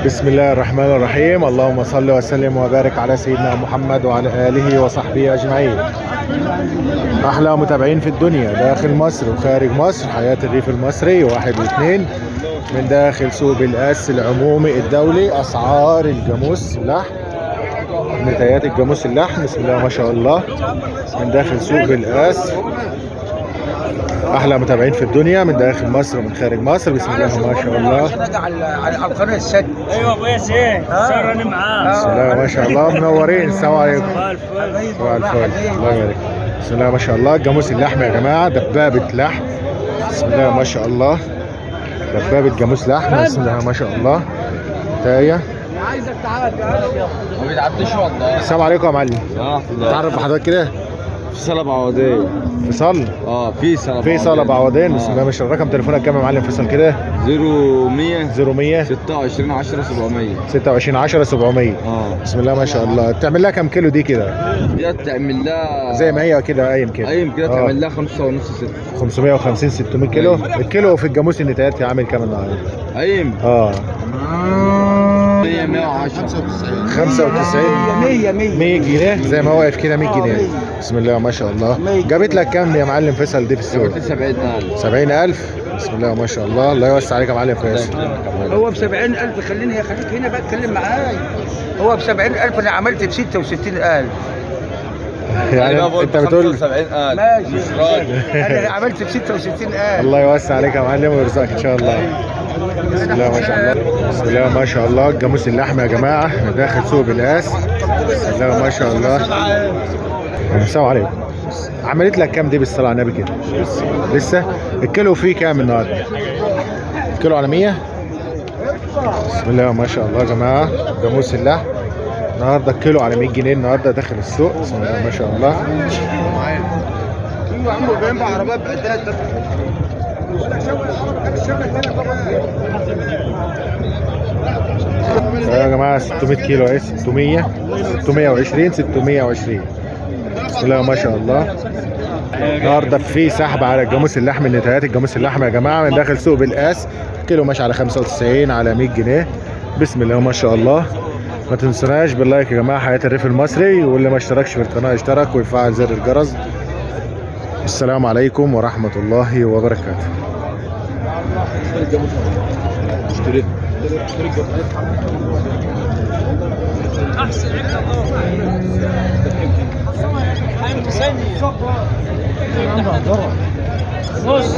بسم الله الرحمن الرحيم. اللهم صل وسلم وبارك على سيدنا محمد وعلى آله وصحبه أجمعين. أحلى متابعين في الدنيا داخل مصر وخارج مصر، حياة الريف المصري واحد واثنين من داخل سوق بالقاس العمومي الدولي. أسعار الجاموس اللحم، نتايات الجاموس اللحم، بسم الله ما شاء الله، من داخل سوق بالقاس. احلى متابعين في الدنيا من داخل مصر ومن خارج مصر، بسم الله ما شاء الله. على القناه السد. ايوه ابويا سيف سهرني معاه. بسم الله ما شاء الله، منورين. السلام عليكم. صباح الفل. الله يبارك. بسم الله ما شاء الله. جاموس اللحم يا جماعه، دبابه لحم، بسم الله ما شاء الله. دبابه جاموس لحم، بسم الله ما شاء الله. تايه. عايزك تعالى ما بيتعديش والله. السلام عليكم يا معلم. تعرف بحضرتك كده؟ فيصل ابو عودين. فيصل؟ فيصل ابو عودين. بسم الله ما شاء الله. رقم تليفونك كام يا معلم فيصل كده؟ 0100 26 10 700. 26 10 700. بسم الله ما شاء الله. تعمل لها كام كيلو دي كده؟ دي تعمل لها زي ما هي كده، قايم كده. تعمل لها 5 ونص 6. 550 600 كيلو. الكيلو في الجاموس النتايات عامل كام النهارده؟ 95 100 جنيه زي ما واقف كده، 100 جنيه. بسم الله ما شاء الله. جابت لك كام يا معلم فيصل دي في السوق؟ 70,000. 70,000. بسم الله ما شاء الله. الله يوسع عليك يا معلم فيصل. هو ب 70,000. خليك هنا بقى اتكلم معايا. هو ب 70,000، انا عملت ب 66,000. يعني انت بتقول 70,000 ماشي. انا عملت ب 66,000. الله يوسع عليك يا معلم ويرزقك ان شاء الله. بسم الله ما شاء الله. بسم الله ما شاء الله. جاموس اللحم يا جماعه من داخل سوق بالقاس، بسم الله ما شاء الله. السلام عليكم. عملت لك كام دي بالصلاه على النبي كده؟ لسه. الكيلو فيه كام النهارده؟ الكيلو على 100. بسم الله ما شاء الله يا جماعه. جاموس اللحم النهارده الكيلو على 100 جنيه النهارده داخل السوق، بسم الله ما شاء الله. يا عم جايين بعربيات بعدات. يا جماعه 600 كيلو اهي، 600 620 620. بسم الله ما شاء الله. النهارده في سحب على الجاموس اللحم، نتايات الجاموس اللحم يا جماعه من داخل سوق بالقاس. كيلو ماشي على 95 على 100 جنيه، بسم الله ما شاء الله. ما تنسوناش باللايك يا جماعه، حياه الريف المصري، واللي ما اشتركش في القناه يشترك ويفعل زر الجرس. السلام عليكم ورحمه الله وبركاته. احسن نص